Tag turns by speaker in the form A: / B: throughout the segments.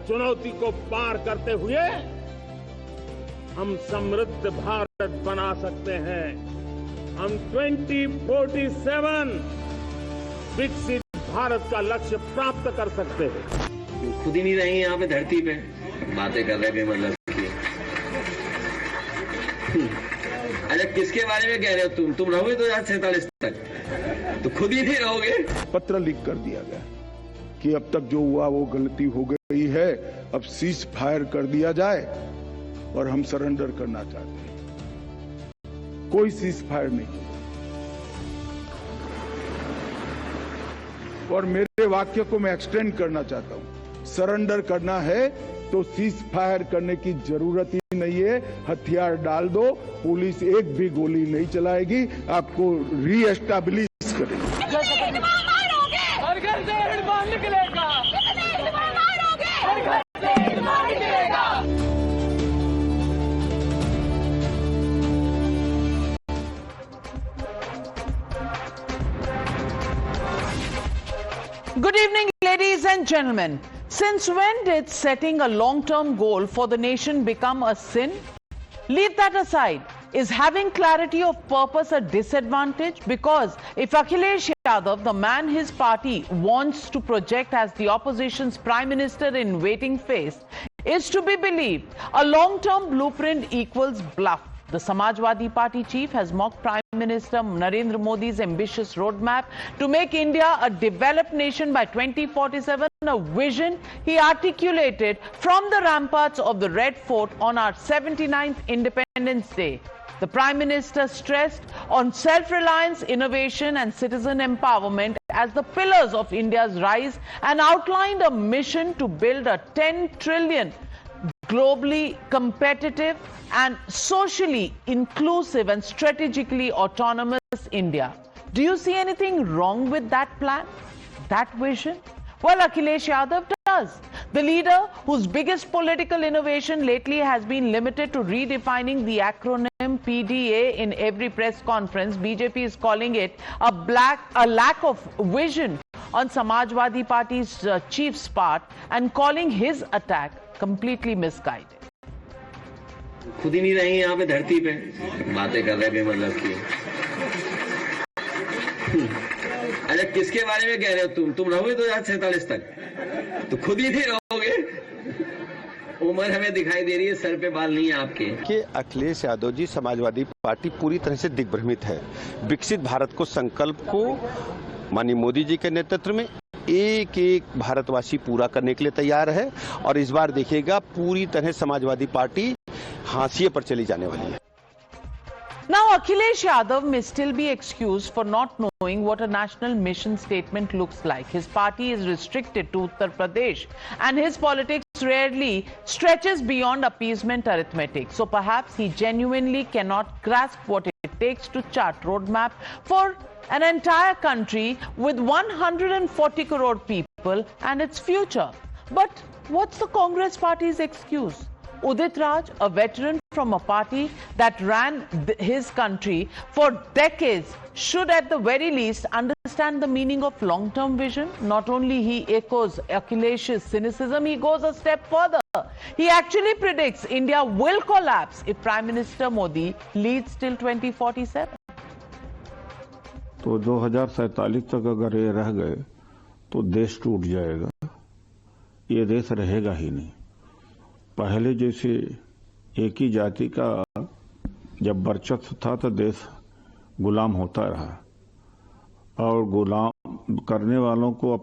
A: चुनौती को पार करते हुए हम समृद्ध भारत बना सकते हैं। हम 2047 विकसित भारत का लक्ष्य प्राप्त कर सकते हैं।
B: खुद ही नहीं रहेंगे यहाँ पे धरती पे, बातें कर रहे हैं मतलब की। अच्छा, किसके बारे में कह रहे हो तुम रहोगे 2047 तक, तो खुद ही नहीं रहोगे।
C: पत्र लिख कर दिया गया कि अब तक जो हुआ वो गलती हो गई है, अब सीज फायर कर दिया जाए और हम सरेंडर करना चाहते हैं। कोई सीज फायर नहीं। और मेरे वाक्य को मैं एक्सटेंड करना चाहता हूं, सरेंडर करना है तो सीज फायर करने की जरूरत ही नहीं है। हथियार डाल दो, पुलिस एक भी गोली नहीं चलाएगी, आपको रीएस्टैब्लिश करेगी।
D: Good evening, ladies and gentlemen. Since when did setting a long-term goal for the nation become a sin? Leave that aside. Is having clarity of purpose a disadvantage? Because if Akhilesh Yadav, the man his party wants to project as the opposition's prime minister in waiting phase, is to be believed, a long-term blueprint equals bluff. The Samajwadi Party chief has mocked Prime Minister Narendra Modi's ambitious roadmap to make India a developed nation by 2047, a vision he articulated from the ramparts of the Red Fort on our 79th Independence Day. The Prime Minister stressed on self-reliance, innovation and citizen empowerment as the pillars of India's rise and outlined a mission to build a 10 trillion globally competitive and socially inclusive and strategically autonomous India. Do you see anything wrong with that plan, that vision? Well, Akhilesh Yadav does. The leader, whose biggest political innovation lately has been limited to redefining the acronym PDA in every press conference, BJP is calling it a lack of vision on Samajwadi Party's chief's part and calling his attack completely misguided.
B: खुद ही नहीं रहेंगे यहाँ पे धरती पे, बातें कर रहे हैं मतलब की। अच्छा, किसके बारे में कह रहे हो तुम रहोगे 2047 तक, तो खुद ही नहीं रहोगे। उम्र हमें दिखाई दे रही है, सर पे बाल नहीं है आपके।
E: कि अखिलेश यादव जी, समाजवादी पार्टी पूरी तरह से दिग्भ्रमित है। विकसित भारत को संकल्प को माननीय मोदी जी के नेतृत्व में एक एक भारतवासी पूरा करने के लिए तैयार है और इस बार देखिएगा पूरी तरह समाजवादी पार्टी हाशिए पर चली जाने वाली है।
D: Now, Akhilesh Yadav may still be excused for not knowing what a national mission statement looks like. His party is restricted to Uttar Pradesh and his politics rarely stretches beyond appeasement arithmetic. So perhaps he genuinely cannot grasp what it takes to chart roadmap for an entire country with 140 crore people and its future. But what's the Congress party's excuse? Udit Raj, a veteran from a party that ran his country for decades, should at the very least understand the meaning of long-term vision. Not only he echoes Akhilesh's cynicism, he goes a step further. He actually predicts India will collapse if Prime Minister Modi leads till 2047.
F: तो 2047 तक अगर ये रह गए तो देश टूट जाएगा, ये देश रहेगा ही नहीं। पहले जैसे एक ही जाति का जब वर्चस्व था तो देश गुलाम होता रहा और गुलाम करने वालों को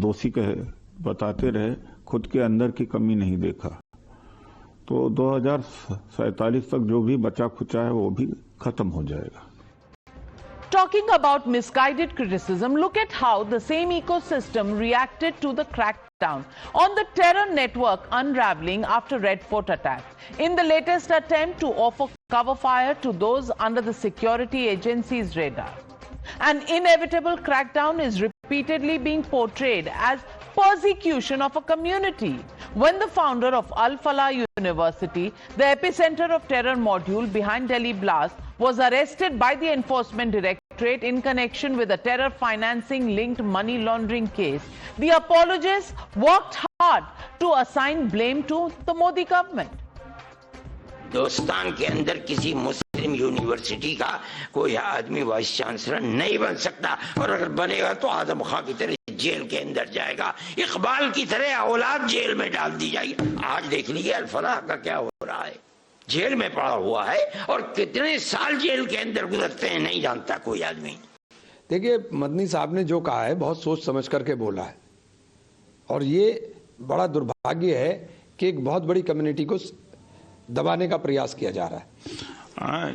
F: दोषी कहे बताते रहे, खुद के अंदर की कमी नहीं देखा। तो 2047 तक जो भी बचा खुचा है वो भी खत्म हो जाएगा।
D: Talking about misguided criticism, look at how the same ecosystem reacted to the crackdown on the terror network unraveling after Red Fort attack. In the latest attempt to offer cover fire to those under the security agency's radar, an inevitable crackdown is repeatedly being portrayed as persecution of a community, when the founder of Al Falah University, the epicenter of terror module behind Delhi blast, was arrested by the Enforcement Directorate in connection with a terror financing linked money laundering case. The apologists worked hard to assign blame to the Modi government.
G: Hindustan के अंदर किसी मुस्लिम university का कोई आदमी vice chancellor नहीं बन सकता, और अगर बनेगा तो आदम खां की तरह जेल के अंदर जाएगा, इकबाल की तरह औलाद जेल में डाल दी जाएगी। आज देख लीजिए अल-फलाह का क्या हो रहा है, जेल में पड़ा हुआ है, और कितने साल जेल के अंदर गुजरते हैं नहीं जानता कोई आदमी।
H: देखिए, मदनी साहब ने जो कहा है बहुत सोच समझ करके बोला है, और ये बड़ा दुर्भाग्य है कि एक बहुत बड़ी कम्युनिटी को दबाने का प्रयास किया जा रहा है।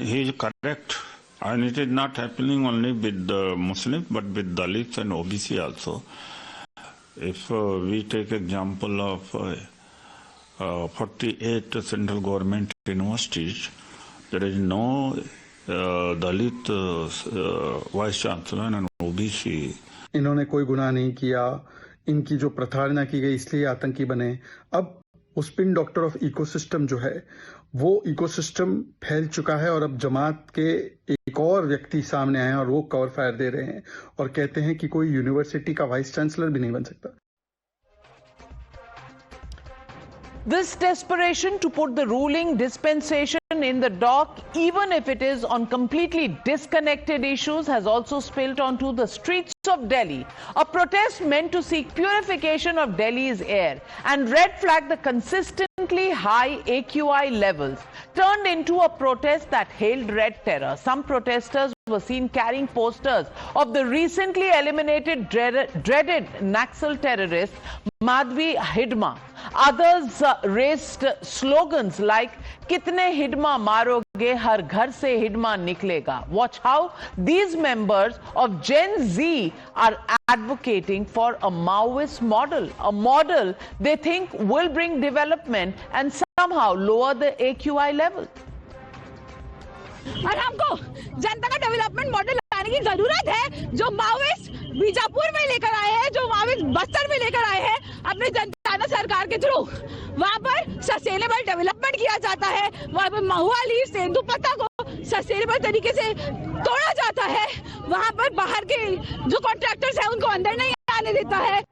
F: He is correct, and it is not happening only with the Muslims but with Dalits and OBC also. If we take example of 48 central government universities, there is no Dalit vice chancellor and OBC.
I: इन्होंने कोई गुनाह नहीं किया, इनकी जो प्रताड़ना की गई इसलिए आतंकी बने। अब स्पिन डॉक्टर ऑफ इकोसिस्टम जो है वो इकोसिस्टम फैल चुका है, और अब जमात के एक और व्यक्ति सामने आए हैं और वो कवर फायर दे रहे हैं और कहते हैं कि कोई यूनिवर्सिटी का वाइस चांसलर भी नहीं बन सकता।
D: This desperation to put the ruling dispensation in the dock, even if it is on completely disconnected issues, has also spilled onto the streets of Delhi. A protest meant to seek purification of Delhi's air and red flag the consistently high AQI levels turned into a protest that hailed red terror. Some protesters were seen carrying posters of the recently eliminated dreaded Naxal terrorist Madhvi Hidma. Others raised slogans like "Kitne Hidma maroge, har ghar se Hidma niklega." Watch how these members of Gen Z are advocating for a Maoist model, a model they think will bring development and somehow lower the AQI level.
J: और हमको जनता का development model लाने की जरूरत है, जो Maoist Bijapur में लेकर आए हैं, जो माओइस्ट बस्तर में लेकर आए हैं अपने जनता सरकार के थ्रू। वहाँ पर सस्टेनेबल डेवलपमेंट किया जाता है, वहाँ पर महुआ लीफ तेंदुपत्ता को सस्टेनेबल तरीके से तोड़ा जाता है, वहाँ पर बाहर के जो कॉन्ट्रैक्टर्स हैं उनको अंदर नहीं आने देता है।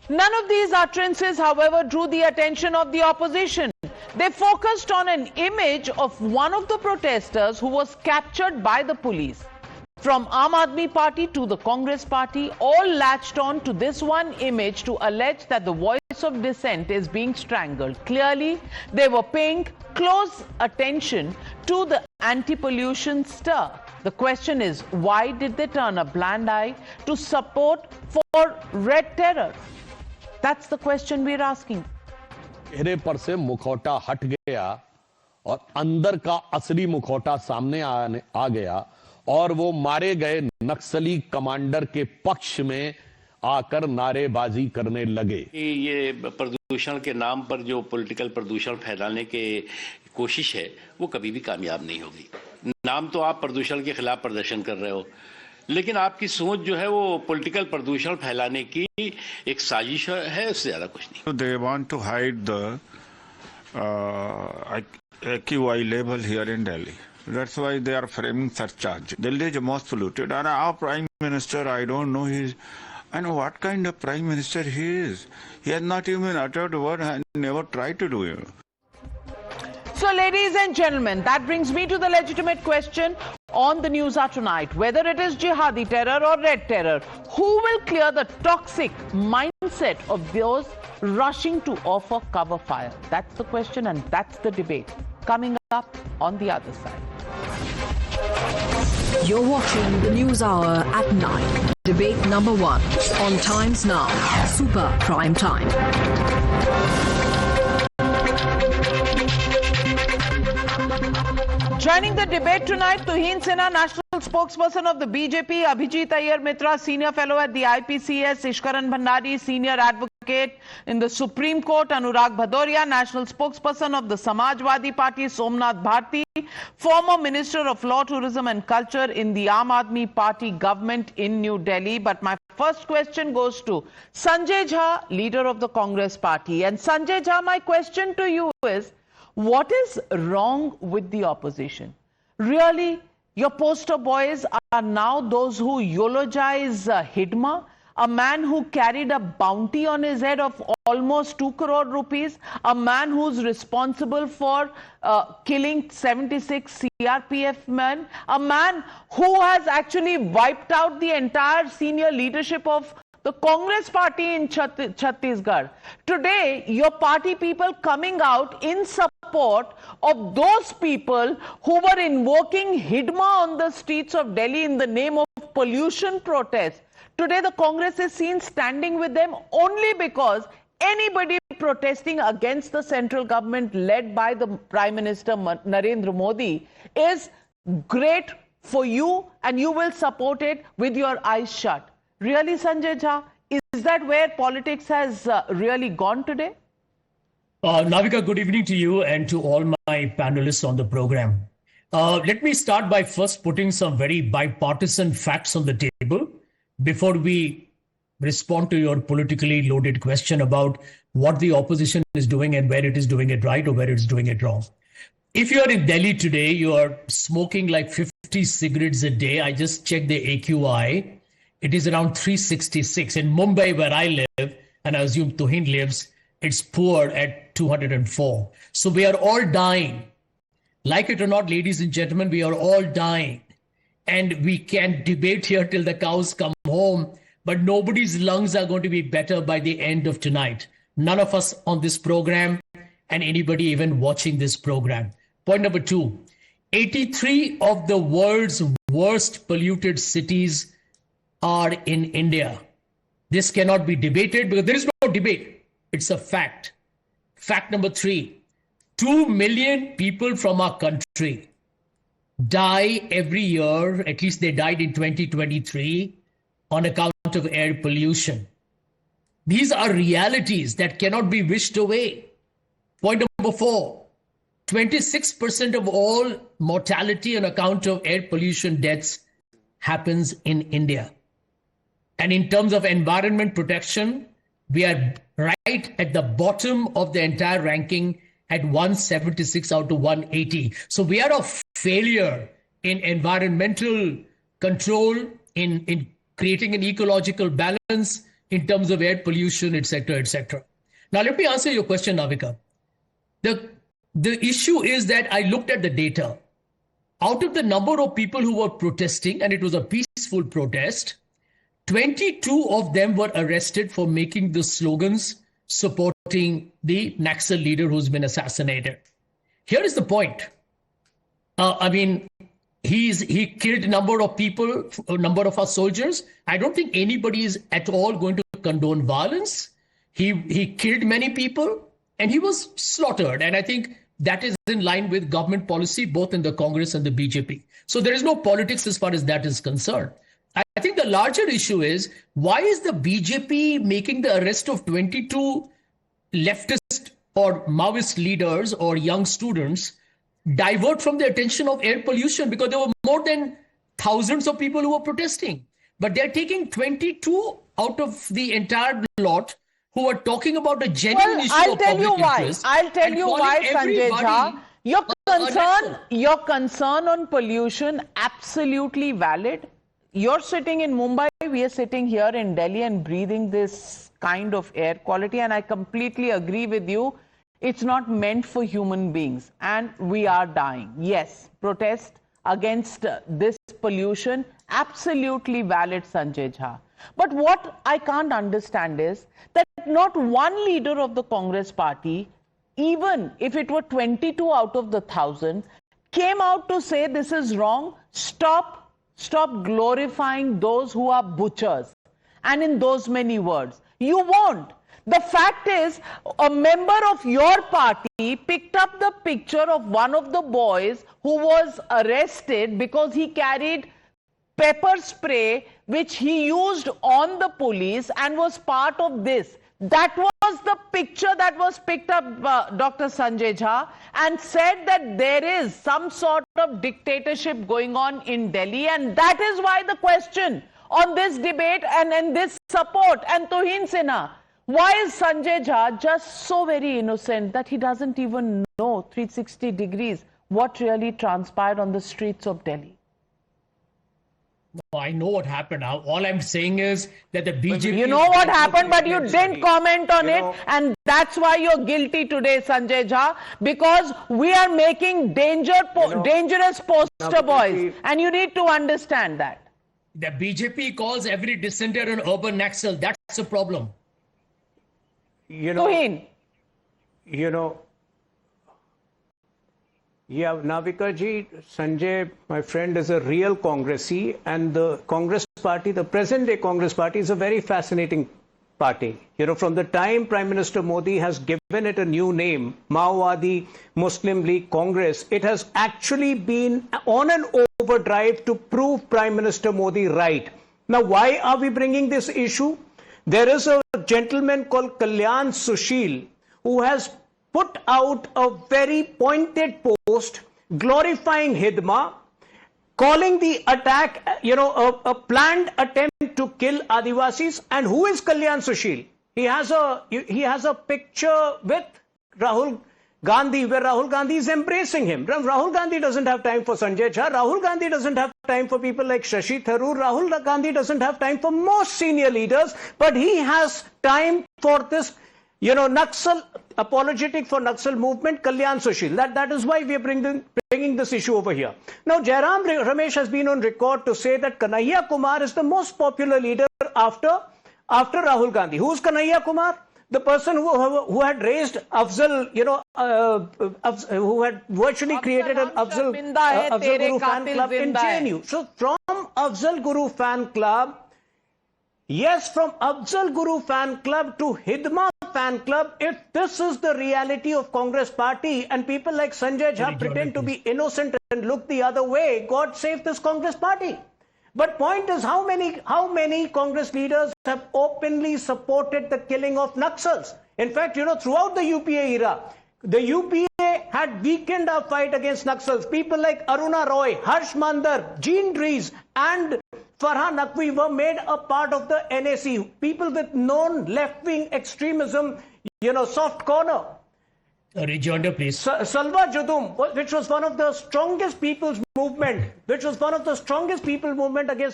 D: None of these utterances, however, drew the attention of the opposition. They focused on an image of one of the protesters who was captured by the police. From Aam Aadmi Party to the Congress Party, all latched on to this one image to allege that the voice of dissent is being strangled. Clearly, they were paying close attention to the anti-pollution stir. The question is, why did they turn a blind eye to support for red terror? That's the question we're asking.
K: चेहरे पर से मुखौटा हट गया और अंदर का असली मुखौटा सामने आ गया, और वो मारे गए नक्सली कमांडर के पक्ष में आकर नारेबाजी करने लगे।
L: ये प्रदूषण के नाम पर जो पॉलिटिकल प्रदूषण फैलाने की कोशिश है वो कभी भी कामयाब नहीं होगी। नाम तो आप प्रदूषण के खिलाफ प्रदर्शन कर रहे हो, लेकिन आपकी सोच जो है वो पॉलिटिकल प्रदूषण फैलाने की एक साजिश है, उससे ज्यादा कुछ नहीं।
F: They want to hide the AQI level here in Delhi. That's why they are framing such charge. Delhi is the most polluted, and our Prime Minister, I don't know and what kind of Prime Minister he is. He has not even uttered a word and never tried to do it.
D: So, ladies and gentlemen, that brings me to the legitimate question on the News Hour tonight. Whether it is jihadi terror or red terror, who will clear the toxic mindset of those rushing to offer cover fire? That's the question, and that's the debate coming up on the other side.
M: You're watching the News Hour at 9. Debate number 1 on Times Now, Super Prime Time.
D: Joining the debate tonight, Tuhin Sinha, national spokesperson of the BJP, Abhijit Iyer Mitra, senior fellow at the IPCS, Ishkaran Bhandari, senior advocate advocate in the Supreme Court Anurag Bhadoria, national spokesperson of the Samajwadi Party Somnath Bharti, former Minister of Law, Tourism and Culture in the Aam Aadmi Party government in New Delhi. But my first question goes to Sanjay Jha, leader of the Congress Party. And Sanjay Jha, my question to you is, what is wrong with the opposition? Really, your poster boys are now those who eulogize Hidma, a man who carried a bounty on his head of almost 2 crore rupees, a man who's responsible for killing 76 CRPF men, a man who has actually wiped out the entire senior leadership of the Congress party in Chhattisgarh. Today, your party people coming out in support of those people who were invoking Hidma on the streets of Delhi in the name of pollution protests. Today, the Congress is seen standing with them only because anybody protesting against the central government led by the Prime Minister Narendra Modi is great for you and you will support it with your eyes shut. Really, Sanjay Jha, is that where politics has really gone today?
N: Navika, good evening to you and to all my panelists on the program. Let me start by first putting some very bipartisan facts on the table before we respond to your politically loaded question about what the opposition is doing and where it is doing it right or where it's doing it wrong. If you are in Delhi today, you are smoking like 50 cigarettes a day. I just checked the AQI. It is around 366. In Mumbai, where I live, and I assume Tuhin lives, it's poor at 204. So we are all dying. Like it or not, ladies and gentlemen, we are all dying. And we can debate here till the cows come home, but nobody's lungs are going to be better by the end of tonight. None of us on this program and anybody even watching this program. Point number 2, 83 of the world's worst polluted cities are in India. This cannot be debated because there is no debate. It's a fact. Fact number 3, 2 million people from our country die every year, at least they died in 2023, on account of air pollution. These are realities that cannot be wished away. Point number 4, 26% of all mortality on account of air pollution deaths happens in India. And in terms of environment protection, we are right at the bottom of the entire ranking at 176 out of 180. So we are a failure in environmental control, in creating an ecological balance in terms of air pollution, etc., etc. Now, let me answer your question, Navika. The issue is that I looked at the data. Out of the number of people who were protesting, and it was a peaceful protest, 22 of them were arrested for making the slogans supporting the Naxal leader who's been assassinated. Here is the point. He killed a number of people, a number of our soldiers. I don't think anybody is at all going to condone violence. He killed many people and he was slaughtered. And I think that is in line with government policy, both in the Congress and the BJP. So there is no politics as far as that is concerned. I think the larger issue is, why is the BJP making the arrest of 22 leftist or Maoist leaders or young students divert from the attention of air pollution? Because there were more than thousands of people who were protesting. But they're taking 22 out of the entire lot who are talking about a genuine issue of public interest.
D: I'll tell you why, Sanjay Jha. Your concern on pollution, absolutely valid. You're sitting in Mumbai, we are sitting here in Delhi and breathing this kind of air quality. And I completely agree with you. It's not meant for human beings and we are dying. Yes, protest against this pollution, absolutely valid, Sanjay Jha. But what I can't understand is that not one leader of the Congress party, even if it were 22 out of the 1,000, came out to say this is wrong, stop glorifying those who are butchers. And in those many words, you won't. The fact is, a member of your party picked up the picture of one of the boys who was arrested because he carried pepper spray, which he used on the police and was part of this. That was the picture that was picked up, Dr. Sanjay Jha, and said that there is some sort of dictatorship going on in Delhi, and that is why the question on this debate and this support. And Tuhin Sinha, why is Sanjay Jha just so very innocent that he doesn't even know 360 degrees what really transpired on the streets of Delhi?
N: I know what happened. All I'm saying is that the BJP...
D: You know what happened, but you didn't comment on it. And that's why you're guilty today, Sanjay Jha, because we are making dangerous poster boys. And you need to understand that.
N: The BJP calls every dissenter an urban Naxal. That's a problem.
D: Tuhin.
O: Yeah, Navika ji, Sanjay, my friend, is a real Congressee, and the Congress Party, the present-day Congress Party, is a very fascinating party. From the time Prime Minister Modi has given it a new name, Maowadi Muslim League Congress, it has actually been on an overdrive to prove Prime Minister Modi right. Now, why are we bringing this issue? There is a gentleman called Kalyan Sushil who has put out a very pointed post glorifying Hidma, calling the attack, a planned attempt to kill Adivasis. And who is Kalyan Sushil? He has a picture with Rahul Gandhi, where Rahul Gandhi is embracing him. Rahul Gandhi doesn't have time for Sanjay Jha. Rahul Gandhi doesn't have time for people like Shashi Tharoor. Rahul Gandhi doesn't have time for most senior leaders, but he has time for this, Naxal, apologetic for Naxal movement, Kalyan Sushil. That is why we are bringing this issue over here. Now, Jairam Ramesh has been on record to say that Kanhaiya Kumar is the most popular leader after Rahul Gandhi. Who's Kanhaiya Kumar? The person who had raised Afzal, who had virtually created an Afzal Guru fan club in JNU. So from Afzal Guru fan club, yes, from Afzal Guru fan club to Hidma fan club, if this is the reality of Congress Party and people like Sanjay Jha pretend to be innocent and look the other way, God save this Congress Party. But point is, how many Congress leaders have openly supported the killing of Naxals? In fact, throughout the UPA era, the UPA had weakened our fight against Naxals. People like Aruna Roy, Harsh Mandar, Jean Dries, and Farhan Naqvi were made a part of the NAC. People with known left-wing extremism, soft corner.
N: Rejoinder, please.
O: Salwa Judum, which was one of the strongest people's movement, against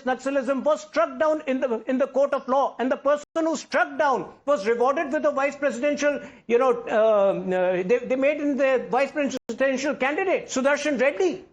O: Naxalism, was struck down in the court of law, and the person who struck down was rewarded with a vice presidential. They made in the vice presidential candidate Sudarshan Reddy.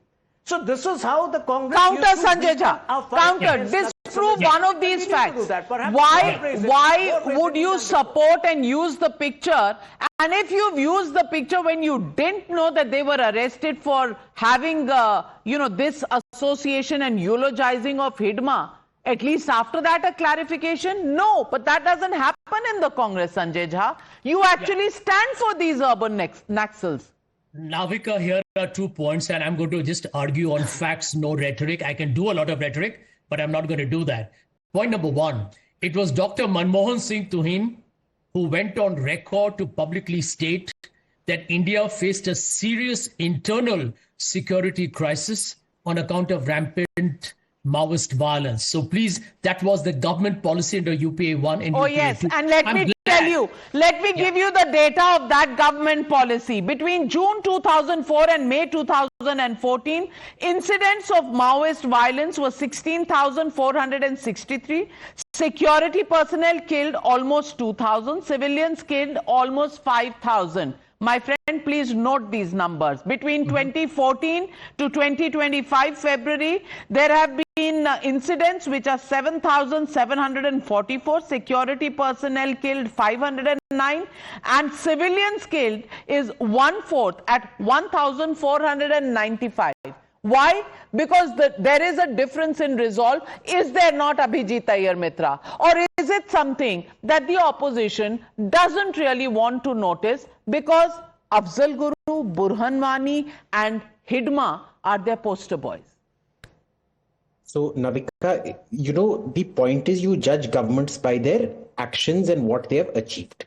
O: So this is how the Congress
D: counter Sanjay Jha. Counter. Disprove one of these facts. Why would you support and use the picture? And if you've used the picture when you didn't know that they were arrested for having, this association and eulogizing of Hidma, at least after that a clarification? No, but that doesn't happen in the Congress, Sanjay Jha. You actually stand for these urban Naxals.
N: Navika, here are 2 points, and I'm going to just argue on facts, no rhetoric. I can do a lot of rhetoric, but I'm not going to do that. Point number 1, it was Dr. Manmohan Singh Tuhin who went on record to publicly state that India faced a serious internal security crisis on account of rampant Maoist violence. So please, that was the government policy under UPA 1 and UPA 2.
D: Yes, and let me tell you, let me give you the data of that government policy. Between June 2004 and May 2014, incidents of Maoist violence were 16,463. Security personnel killed almost 2,000. Civilians killed almost 5,000. My friend, please note these numbers. Between 2014 to 2025 February, there have been incidents which are 7,744. Security personnel killed 509. And civilians killed is 1/4 at 1,495. Why? Because there is a difference in resolve. Is there not, Abhijit Iyer Mitra? Or is it something that the opposition doesn't really want to notice because Afzal Guru, Burhan Wani and Hidma are their poster boys?
P: So, Navika, the point is you judge governments by their actions and what they have achieved.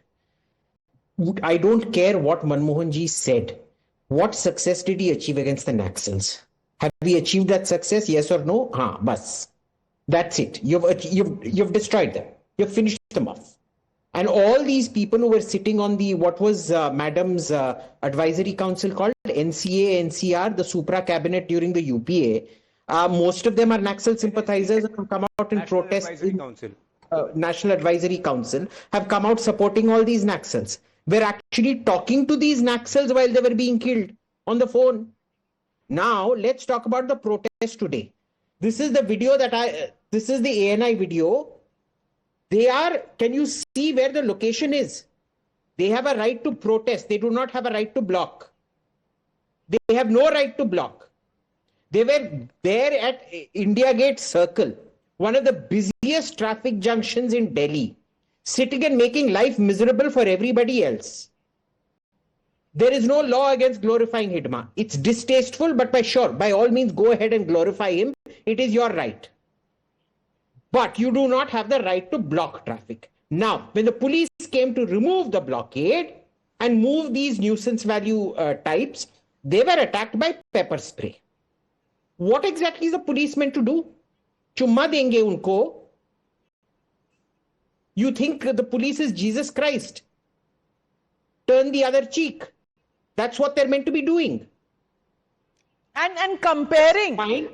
Q: I don't care what Manmohan ji said. What success did he achieve against the Naxals? Have we achieved that success? Yes or no? Bas. That's it. You've destroyed them. You've finished them off. And all these people who were sitting on the, what was Madam's advisory council called? NCA, NCR, the Supra cabinet during the UPA. Most of them are Naxal sympathizers and have come out in protest. National Advisory Council have come out supporting all these Naxals. We're actually talking to these Naxals while they were being killed on the phone. Now, let's talk about the protest today. This is the video this is the ANI video. Can you see where the location is? They have a right to protest. They do not have a right to block. They have no right to block. They were there at India Gate Circle, one of the busiest traffic junctions in Delhi, sitting and making life miserable for everybody else. There is no law against glorifying Hidma. It's distasteful, but by all means, go ahead and glorify him. It is your right. But you do not have the right to block traffic. Now, when the police came to remove the blockade and move these nuisance value types, they were attacked by pepper spray. What exactly is the police meant to do? Chumma denge unko. You think the police is Jesus Christ? Turn the other cheek. That's what they're meant to be doing.
D: And comparing them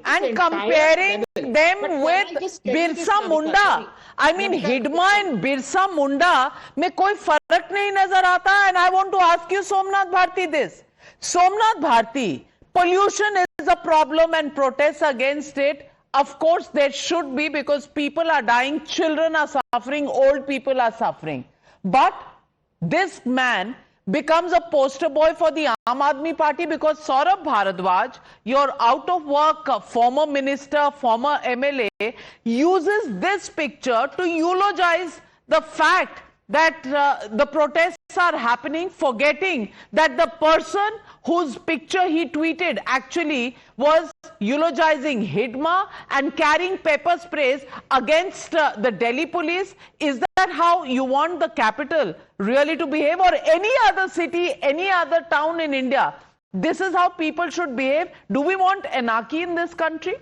D: with Birsa Munda. I mean, Hidma and Birsa Munda में कोई फर्क नहीं नजर आता. And I want to ask you, Somnath Bharti, this. Somnath Bharti, pollution is a problem and protests against it. Of course, there should be, because people are dying, children are suffering, old people are suffering. But this man becomes a poster boy for the Aam Aadmi Party because Saurabh Bharadwaj, your out of work former minister, former MLA, uses this picture to eulogize the fact that the protests are happening, forgetting that the person whose picture he tweeted actually was eulogizing Hidma and carrying pepper sprays against the Delhi police. Is that how you want the capital really to behave, or any other city, any other town in India? This is how people should behave. Do we want anarchy in this country?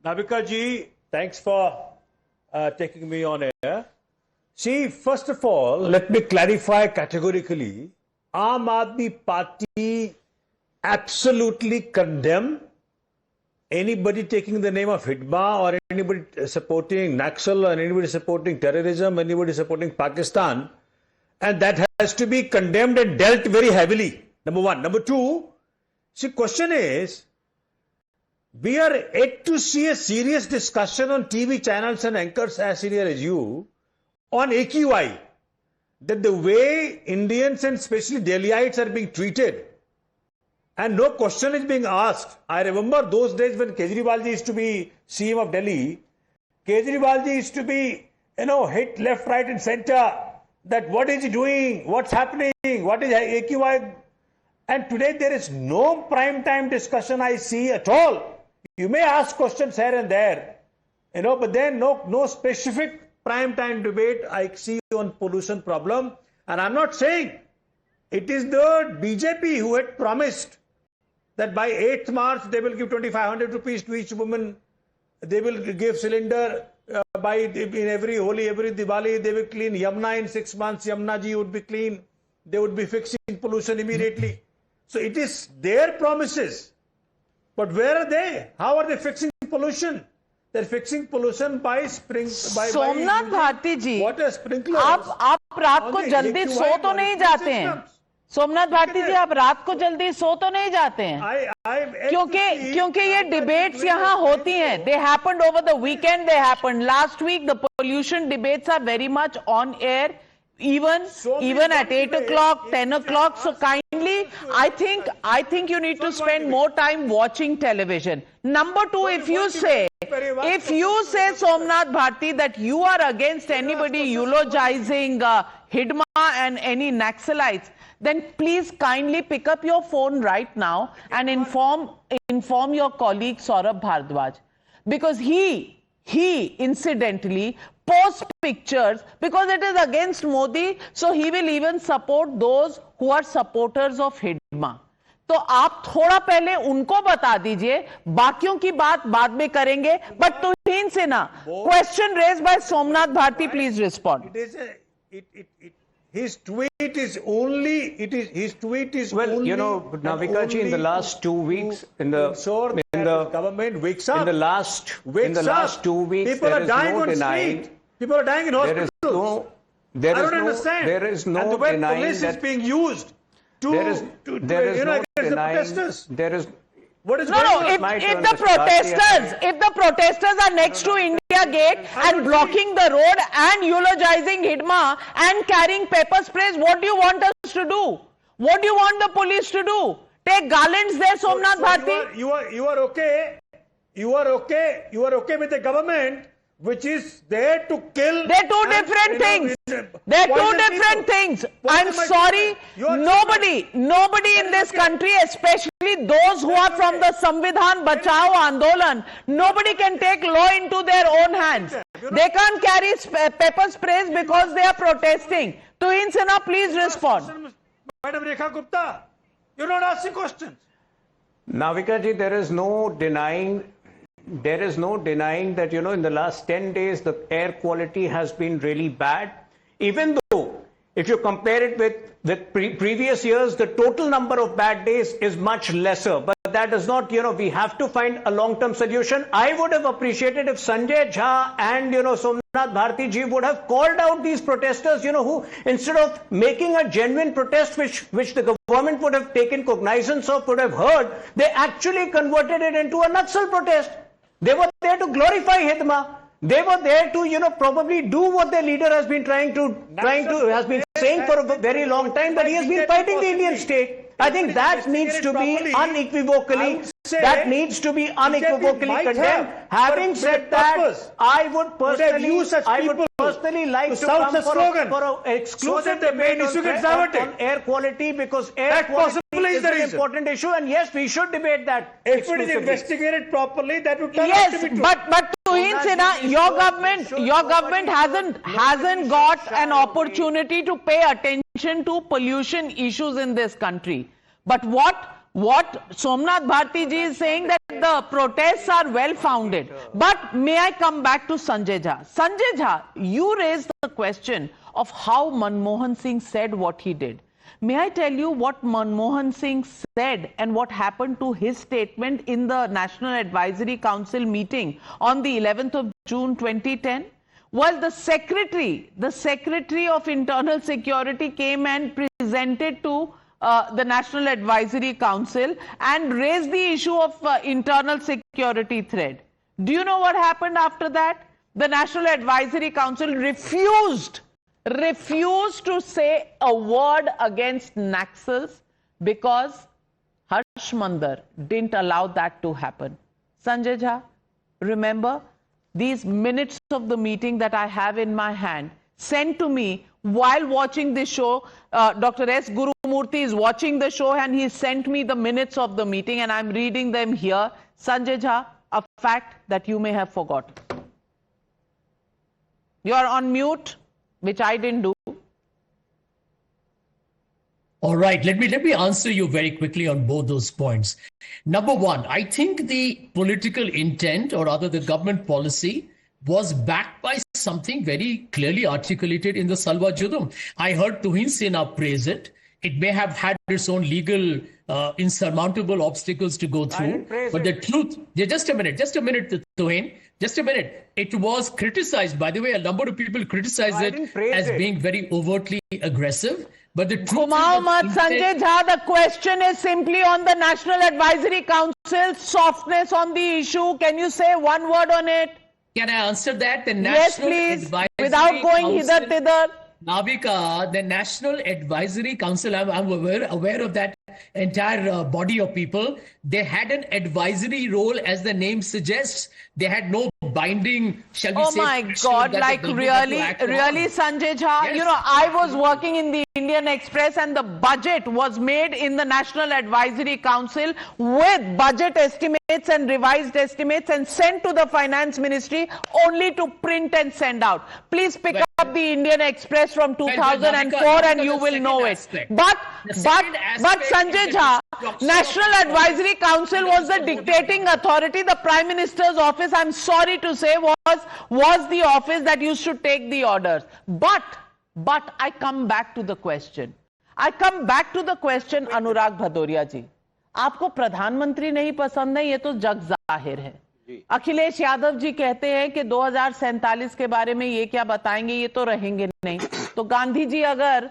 R: Navika ji, thanks for taking me on air. See, first of all, let me clarify categorically. Aam Aadmi Party absolutely condemn anybody taking the name of Hidma, or anybody supporting Naxal, or anybody supporting terrorism, anybody supporting Pakistan. And that has to be condemned and dealt very heavily. Number one. Number two, see, question is, we are yet to see a serious discussion on TV channels and anchors as senior as you on AQI, that the way Indians and especially Delhiites are being treated, and no question is being asked. I remember those days when Kejriwal ji used to be CM of Delhi. Kejriwal ji used to be, hit left, right and center, that what is he doing, what's happening, what is AQI. And today there is no prime time discussion I see at all. You may ask questions here and there, but then no specific prime time debate I see on pollution problem. And I'm not saying it is the BJP who had promised that by 8th March they will give 2,500 rupees to each woman. They will give cylinder in every Holi, every Diwali. They will clean Yamuna in 6 months. Yamuna ji would be clean. They would be fixing pollution immediately. So it is their promises. But where are they? How are they fixing pollution? They're fixing pollution by
D: Somnath Bharti ji,
R: water sprinklers.
D: आप रात को जल्दी सो तो नहीं जाते हैं? सोमनाथ भारती जी, आप रात को जल्दी सो तो नहीं जाते हैं? क्योंकि ये डिबेट्स यहाँ होती हैं. They happened over the weekend. They happened last week. The pollution debates are very much on air, even at 8 o'clock, 10 o'clock. So kindly, I think you need to spend more time watching television. Number two, if you say Somnath Bharti that you are against anybody eulogizing Hidma and any Naxalites, then please kindly pick up your phone right now and inform your colleague Saurabh Bharadwaj, because he incidentally post pictures because it is against Modi, so he will even support those who are supporters of Hidma. तो आप थोड़ा पहले उनको बता दीजिए, बाकियों की बात बाद में करेंगे. But Tuhin Sinha, question raised by Somnath Bharti, please respond.
R: His tweet is only. His tweet is
O: well,
R: only.
O: You know, Navika ji, in the last 2 weeks, in the
R: government wakes up.
O: In the last 2 weeks,
R: people are dying on street. People are dying in hospitals. I don't understand.
O: There is no
R: and the way
O: denying
R: police
O: that
R: is being used to against the protesters.
O: There is.
R: What is
D: No, if the protesters are next to India Gate and blocking the road and eulogizing Hidma and carrying pepper sprays, what do you want us to do? What do you want the police to do? Take garlands there, Somnath Bharti?
R: You are okay. You are okay with the government which is there to kill.
D: They're two different things. They're two different things. I'm sorry. Nobody in this country, especially those who are from the Samvidhan Bachao Andolan, nobody can take law into their own hands. They can't carry pepper sprays because they are protesting. Tuhin Sinha, please respond.
R: Madam Rekha Gupta, you're not asking questions.
O: Navika ji, there is no denying that, you know, in the last 10 days, the air quality has been really bad. Even though, if you compare it with previous years, the total number of bad days is much lesser. But that does not, you know, we have to find a long-term solution. I would have appreciated if Sanjay Jha and, you know, Somnath Bharti ji would have called out these protesters, you know, who, instead of making a genuine protest, which the government would have taken cognizance of, would have heard, they actually converted it into a Naxal protest. They were there to glorify Hidma. They were there to, you know, probably do what their leader has been has been saying for a very long time, that he has been fighting the Indian state. I think that needs to be unequivocally condemned. Having said that, I would personally like to come for an exclusive debate on air quality, because air quality is an important issue, and yes, we should debate that.
R: If it is investigated properly, that would turn out to be true.
D: But Tuhin Sinha, your government hasn't got an opportunity to pay attention to pollution issues in this country. But what Somnath Bharti ji is saying, that the protests are well founded. But may I come back to Sanjay Jha? Sanjay Jha, you raised the question of how Manmohan Singh said what he did. May I tell you what Manmohan Singh said and what happened to his statement in the National Advisory Council meeting on the 11th of June 2010? Well, the Secretary of Internal Security came and presented to the National Advisory Council and raised the issue of internal security threat. Do you know what happened after that? The National Advisory Council refused to say a word against Naxals because Harsh Mandar didn't allow that to happen. Sanjay Jha, remember these minutes of the meeting that I have in my hand, sent to me while watching this show. Dr. S. Gurumurthy is watching the show and he sent me the minutes of the meeting and I'm reading them here. Sanjay Jha, a fact that you may have forgotten. You are on mute, which I didn't do.
N: All right, let me answer you very quickly on both those points. Number one, I think the political intent, or rather the government policy, was backed by something very clearly articulated in the Salwa Judum. I heard Tuhin Sinha praise it. It may have had its own legal insurmountable obstacles to go through. But the truth, just a minute, Tuhin, just a minute. It was criticized, by the way, a number of people criticized it as being very overtly aggressive. But the truth
D: Sanjay Jha, the question is simply on the National Advisory Council, softness on the issue. Can you say one word on it?
N: Can I answer that? The
D: yes,
N: National
D: please,
N: Advisory
D: without going hither-thither.
N: Navika, the National Advisory Council, I'm aware of that entire body of people. They had an advisory role, as the name suggests. They had no binding, shall we
D: Oh
N: say,
D: my
N: pressure
D: God,
N: that
D: like
N: the government had to
D: really,
N: act on.
D: really, Sanjay Jha,
N: Yes.
D: you know, I was working in the Indian Express and the budget was made in the National Advisory Council with budget estimates and revised estimates and sent to the Finance Ministry only to print and send out. Please pick up the Indian Express from 2004 and you will know it. But Sanjay Jha, National Advisory Council was the dictating authority. The Prime Minister's office, I'm sorry to say, was the office that used to take the orders. But I come back to the question. अनुराग भदौरिया जी, आपको प्रधानमंत्री नहीं पसंद है, ये तो जग जाहिर है. अखिलेश यादव जी कहते हैं कि 2047 के बारे में ये क्या बताएंगे, ये तो रहेंगे नहीं. तो गांधी जी अगर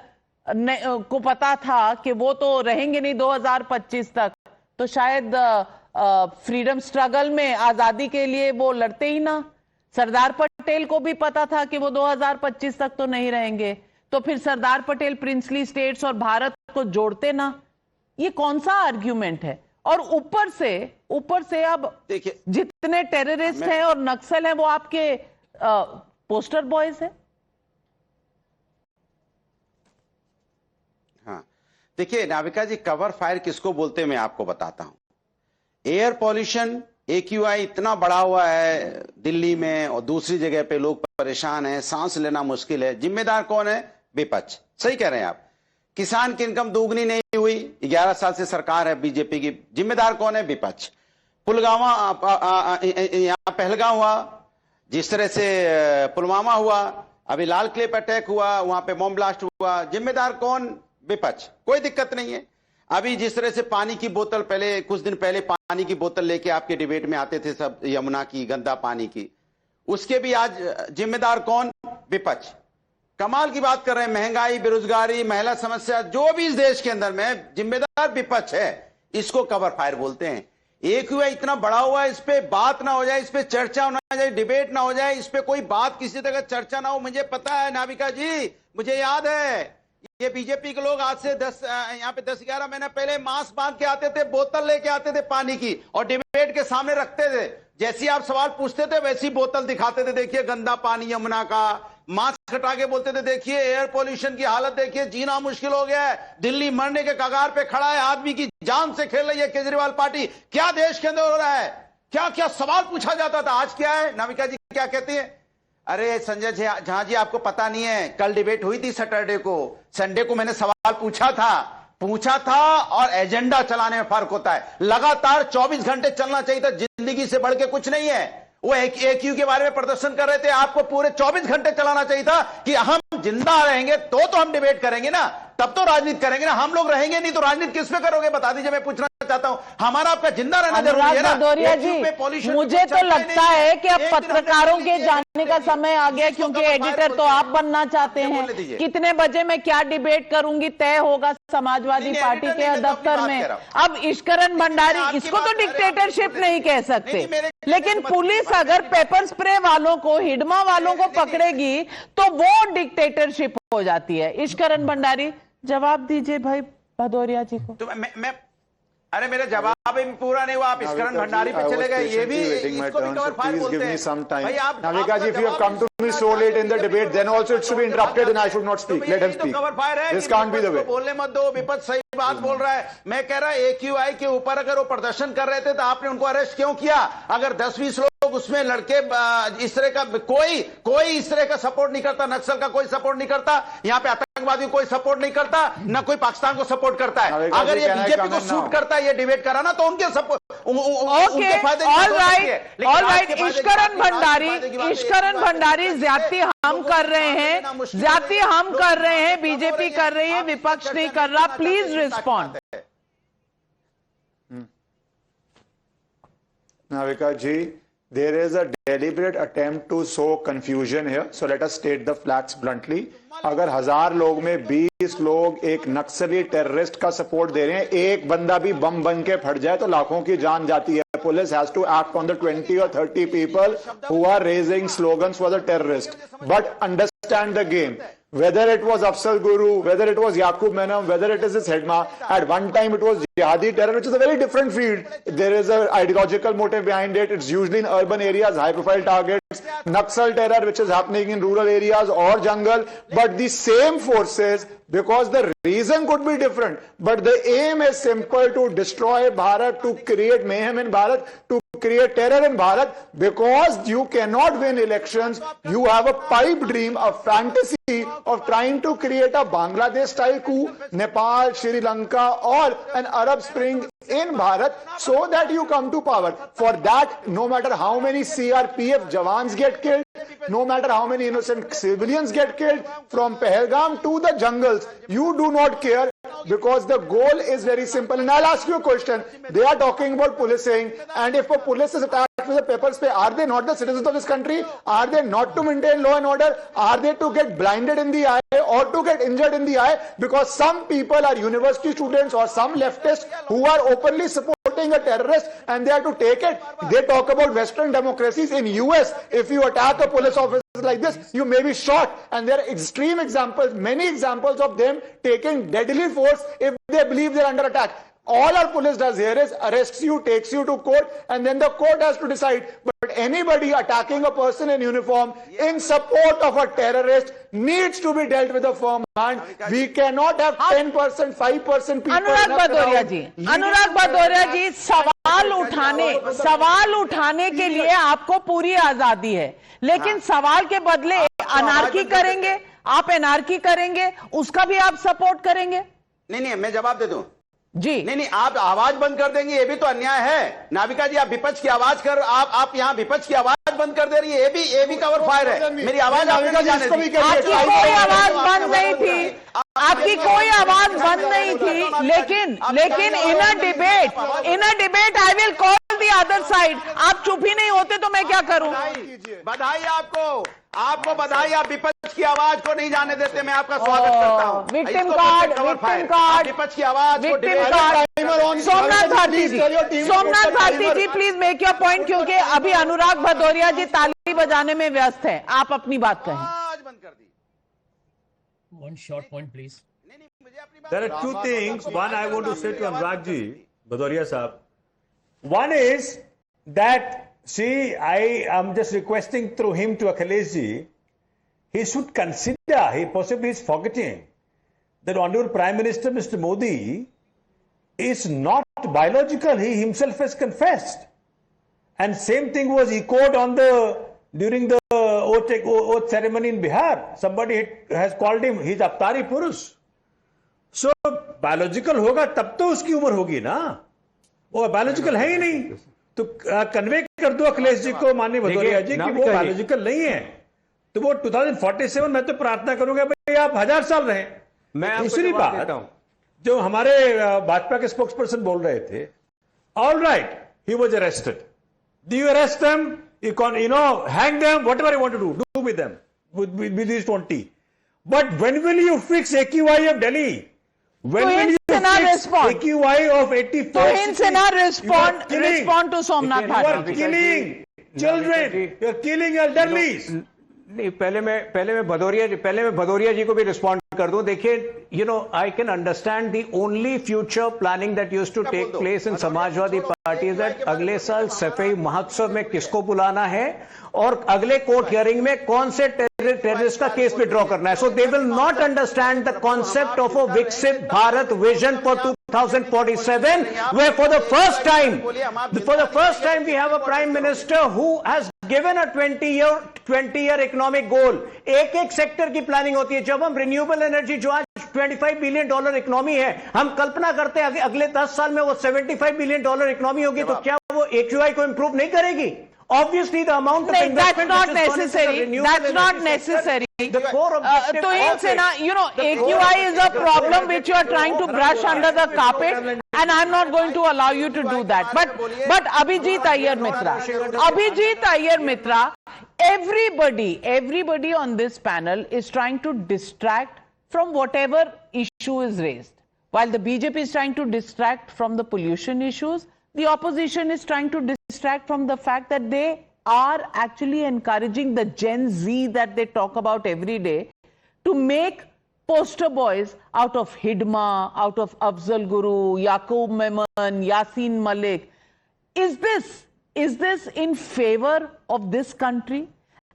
D: को पता था कि वो तो रहेंगे नहीं 2025 तक, तो शायद फ्रीडम स्ट्रगल में आजादी के लिए वो लड़ते ही ना. सरदार पटेल को भी पता था कि वो 2025 तक तो नहीं रहेंगे, तो फिर सरदार पटेल प्रिंसली स्टेट्स और भारत को जोड़ते ना. ये कौन सा आर्ग्यूमेंट है? और ऊपर से अब देखिए, जितने टेररिस्ट हैं और नक्सल हैं वो आपके पोस्टर बॉयज हैं.
E: हाँ, देखिए नाविका जी, कवर फायर किसको बोलते हैं मैं आपको बताता हूं. एयर पॉल्यूशन AQI इतना बढ़ा हुआ है दिल्ली में और दूसरी जगह पे लोग परेशान हैं, सांस लेना मुश्किल है. जिम्मेदार कौन है? विपक्ष. सही कह रहे हैं आप. किसान की इनकम दोगुनी नहीं हुई, 11 साल से सरकार है बीजेपी की. जिम्मेदार कौन है? विपक्ष. पुलवामा, यहां पहलगाम हुआ, जिस तरह से पुलवामा हुआ, अभी लाल किले पर अटैक हुआ, वहां पे बॉम्ब ब्लास्ट हुआ. जिम्मेदार कौन? विपक्ष. कोई दिक्कत नहीं है. अभी जिस तरह से पानी की बोतल, पहले कुछ दिन पहले पानी की बोतल लेके आपके डिबेट में आते थे सब, यमुना की, गंदा पानी की, उसके भी आज जिम्मेदार कौन? विपक्ष. कमाल की बात कर रहे हैं. महंगाई, बेरोजगारी, महिला समस्या, जो भी इस देश के अंदर में जिम्मेदार विपक्ष है. इसको कवर फायर बोलते हैं. AQI इतना बड़ा हुआ है, इस पे बात ना हो जाए, इस पे चर्चा ना हो जाए, डिबेट ना हो जाए, इस पे कोई बात किसी तरह चर्चा ना हो. मुझे पता है नाविका जी, मुझे याद है, ये बीजेपी के लोग आज से 10-11 महीने पहले मास्क बांध के आते थे, बोतल लेके आते थे पानी की और डिबेट के सामने रखते थे. जैसी आप सवाल पूछते थे वैसी बोतल दिखाते थे. देखिए गंदा पानी यमुना का. मास्क हटा के बोलते थे देखिए एयर पोल्यूशन की हालत देखिए, जीना मुश्किल हो गया है, दिल्ली मरने के कगार पे खड़ा है, आदमी की जान से खेल रही है केजरीवाल पार्टी. क्या देश के अंदर हो रहा है? क्या क्या सवाल पूछा जाता था. आज क्या है नाविका जी, क्या कहती है? अरे संजय झा जी, आपको पता नहीं है, कल डिबेट हुई थी सैटरडे को. संडे को मैंने सवाल पूछा था और एजेंडा चलाने में फर्क होता है. लगातार 24 घंटे चलना चाहिए था. जिंदगी से बढ़ के कुछ नहीं है. वो AQ के बारे में प्रदर्शन कर रहे थे, आपको पूरे 24 घंटे चलाना चाहिए था कि हम जिंदा रहेंगे तो हम डिबेट करेंगे ना, तब तो राजनीति करेंगे ना. हम लोग रहेंगे नहीं तो राजनीति किस पे करोगे? बता दीजिए. मैं पूछना चाहता हूं, हमारा आपका जिंदा रहना जरूरी है ना.
D: भदौरिया जी, मुझे तो लगता है कि अब पत्रकारों के जाने का समय आ गया, क्योंकि एडिटर तो आप बनना चाहते हैं. कितने बजे मैं क्या डिबेट करूंगी तय होगा समाजवादी पार्टी के दफ्तर में. अब ईश्वरन भंडारी, इसको तो डिक्टेटरशिप नहीं कह सकते, लेकिन पुलिस अगर पेपर स्प्रे वालों को, हिडमा वालों को पकड़ेगी तो वो डिक्टेटरशिप हो जाती है. ईश्वरन भंडारी, जवाब दीजिए भाई भदौरिया जी को.
E: तो मैं अरे मेरा जवाब पूरा नहीं हुआ, आप इस्करण भंडारी पे चले गए. ये भी इसको भी कवर फायर बोलते हैं. भाई आप
S: Navika ji, if you have come to me so late in the debate, then also it should be interrupted and I should not speak. Let him speak. This can't be the way.
E: बोलने मत दो. विपक्ष सही बात बोल रहा है. मैं कह रहा AQI के ऊपर अगर वो प्रदर्शन कर रहे थे तो आपने उनको अरेस्ट क्यों किया? अगर 10-20 लोग उसमें लड़के इस तरह का, कोई इस तरह का सपोर्ट नहीं करता. नक्सल का कोई सपोर्ट नहीं करता. यहाँ पे आतंकवादी कोई सपोर्ट नहीं करता, ना कोई पाकिस्तान को सपोर्ट करता है. अगर ये बीजेपी को सूट करता है ये डिबेट कराना, तो उनके सपोर्ट, उनके फायदे.
D: All right. ईश्वरन भंडारी, ज्यादती हम कर रहे हैं, बीजेपी कर रही है, विपक्ष नहीं कर रहा. Please respond.
S: Navika ji, there is a deliberate attempt to sow confusion here. So let us state the facts bluntly. अगर 1000 लोग में 20 लोग एक नक्सली टेररिस्ट का सपोर्ट दे रहे हैं, एक बंदा भी बम बन के फट जाए तो लाखों की जान जाती है. Police has to act on the 20 or 30 people who are raising slogans for the terrorist. But understand the game. Whether it was Afzal Guru, whether it was Yaqub Menam, whether it is his Hedma, at one time it was jihadi terror, which is a very different field. There is an ideological motive behind it. It's usually in urban areas, high-profile targets. Naxal terror, which is happening in rural areas or jungle. But the same forces, because the reason could be different, but the aim is simple: to destroy Bharat, to create mayhem in Bharat, to create terror in Bharat. Because you cannot win elections, you have a pipe dream, a fantasy of trying to create a Bangladesh-style coup, Nepal, Sri Lanka, or an Arab Spring in Bharat, so that you come to power. For that, no matter how many CRPF jawans get killed, no matter how many innocent civilians get killed, from Pahalgam to the jungles, you do not care, because the goal is very simple. And I'll ask you a question. They are talking about policing, and if a police is attacked with a pepper spray, are they not the citizens of this country? Are they not to maintain law and order? Are they to get blinded in the eye or to get injured in the eye? Because some people are university students or some leftists who are openly supporting a terrorist, and they are to take it. They talk about Western democracies. In US, if you attack a police officer like this, you may be shot. And there are extreme examples, many examples of them taking deadly force if they believe they're under attack. All our police does here is arrests you, takes you to court, and then the court has to decide. But anybody attacking a person in uniform in support of a terrorist needs to be dealt with a firm hand. We cannot have 10%, 5% people.
D: अनुराग भदौरिया जी, सवाल उठाने के लिए आपको पूरी आजादी है, लेकिन सवाल के बदले अनार्की करेंगे, आप एनार्की करेंगे, उसका भी आप सपोर्ट करेंगे?
T: नहीं, मैं जवाब दे दूं
D: जी।
T: नहीं, आप आवाज बंद कर देंगे, ये भी तो अन्याय है। नाविका जी, आप विपक्ष की आवाज कर, आप यहाँ विपक्ष की आवाज बंद कर दे रही है, ये भी कवर फायर है। मेरी आवाज आपने नहीं जाने दी।
D: आपकी कोई आवाज बंद नहीं थी, आपकी कोई आवाज बंद नहीं थी, लेकिन in a debate I will call the other side. आप चुप ही नहीं होते तो मैं क्या करूं?
T: बधाई आपको बधाई। आप विपक्ष की आवाज को नहीं जाने देते, मैं आपका स्वागत करता हूं।
D: विक्टिम कार्ड,
T: विपक्ष की आवाज,
D: सोमनाथ भारती जी, प्लीज मेक योर पॉइंट, क्योंकि अभी अनुराग भदौरिया जी ताली बजाने में व्यस्त है। आप अपनी बात कहें।
N: One short point, please.
R: There are two things. One, I want to say to Anurag ji, Bhadoria Saab. One is that, see, I am just requesting through him to Akhilesh ji, he should consider, he possibly is forgetting that Honorable Prime Minister Mr. Modi is not biological. He himself has confessed. And same thing was echoed during the oath ceremony in Bihar. Somebody has called him, he's Avtari Purush. So, biological होगा तब तो उसकी उम्र होगी ना, वो biological है ही नहीं। तो कन्वे कर दो अखिलेश जी को, माननीय भदौरिया जी, कि वो बायोलॉजिकल नहीं है, तो वो 2047 में तो प्रार्थना करूंगा भाई आप 1000 साल रहे। दूसरी बात, जो हमारे भाजपा के स्पोक्स पर्सन बोल रहे थे, all right, he was arrested, do you arrest them, you know, hang them, whatever you want to do with them, with these 20. But when will you fix AQI of Delhi? When will you fix AQI of 84? Respond to Somnath Bharti. You are killing children, you are killing elderlies.
O: नहीं, पहले मैं भदौरिया जी को भी respond कर दूं। देखिए, you know, I can understand the only future planning that used to take place in Samajwadi Party is that अगले साल सफाई महोत्सव में किसको बुलाना है और अगले कोर्ट हियरिंग में कौन से टेररिस्ट का केस विड्रॉ करना है। So they will not understand the concept of a Viksit Bharat vision for 2047, where for the first time we have a prime minister who has given a 20-year economic goal. एक sector की planning होती है। जब हम renewable energy, जो आज $25 billion economy है, हम कल्पना करते हैं अगले 10 साल में वो $75 बिलियन इकोनॉमी होगी, तो क्या वो AQI को इंप्रूव नहीं करेगी? Obviously, the amount of investment
D: that's not necessary.
O: The core objective
D: AQI is a problem which you are trying to brush under the carpet, and I'm not going to allow you to do that. But Abhijit Iyer Mitra, everybody on this panel is trying to distract from whatever issue is raised. While the BJP is trying to distract from the pollution issues, the opposition is trying to distract from the fact that they are actually encouraging the Gen Z that they talk about every day to make poster boys out of Hidma, out of Afzal Guru, Yaqub Memon, Yasin Malik. Is this in favor of this country?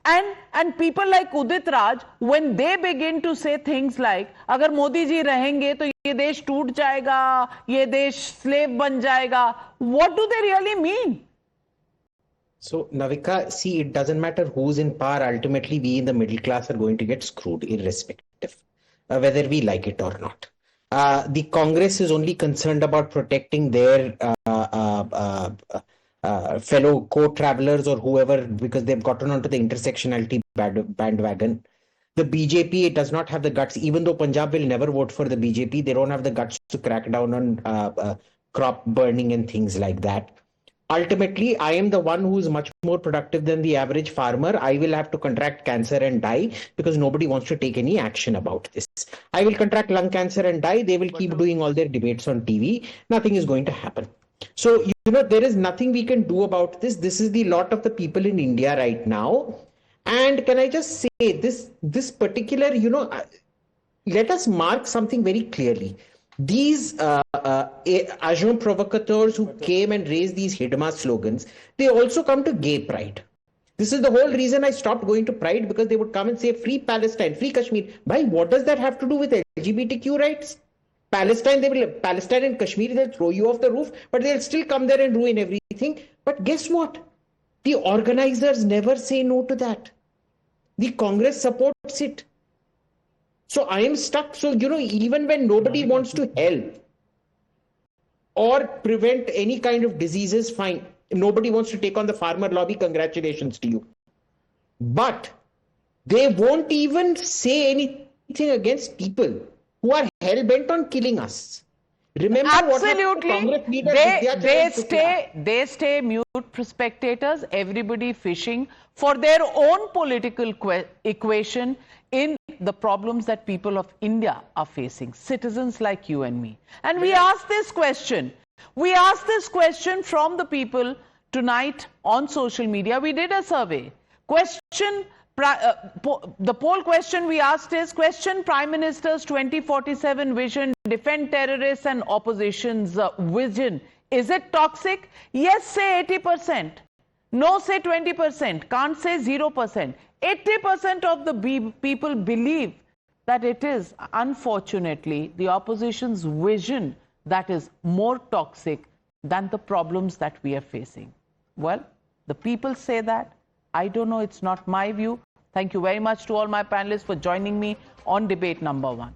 D: And people like Udit Raj, when they begin to say things like, अगर मोदी जी रहेंगे तो ये देश टूट जाएगा, ये देश slave बन जाएगा, what do they really mean?
Q: So, Navika, see, it doesn't matter who's in power. Ultimately, we in the middle class are going to get screwed, irrespective, whether we like it or not. The Congress is only concerned about protecting their fellow co-travelers or whoever, because they've gotten onto the intersectionality bandwagon. The BJP does not have the guts, even though Punjab will never vote for the BJP, they don't have the guts to crack down on crop burning and things like that. Ultimately, I am the one who is much more productive than the average farmer. I will have to contract cancer and die because nobody wants to take any action about this. I will contract lung cancer and die. They will keep doing all their debates on TV. Nothing is going to happen. So, there is nothing we can do about this. This is the lot of the people in India right now. And can I just say this particular, let us mark something very clearly. These agents provocateurs who came and raised these Hidma slogans, they also come to gay pride. This is the whole reason I stopped going to Pride, because they would come and say free Palestine, free Kashmir. Bhai, what does that have to do with LGBTQ rights? Palestine and Kashmir, they'll throw you off the roof, but they'll still come there and ruin everything. But guess what? The organizers never say no to that. The Congress supports it. So I am stuck. So, even when nobody wants to help or prevent any kind of diseases, fine. Nobody wants to take on the farmer lobby, congratulations to you. But they won't even say anything against people who are hell-bent on killing us. Remember
D: absolutely, they stay mute spectators, everybody fishing for their own political equation in the problems that people of India are facing, citizens like you and me. And we asked this question. We asked this question from the people tonight on social media. We did a survey. The poll question we asked is, question Prime Minister's 2047 vision, defend terrorists and opposition's vision. Is it toxic? Yes, say 80%. No, say 20%. Can't say 0%. 80% of the people believe that it is, unfortunately, the opposition's vision that is more toxic than the problems that we are facing. Well, the people say that. I don't know, it's not my view. Thank you very much to all my panelists for joining me on debate number 1.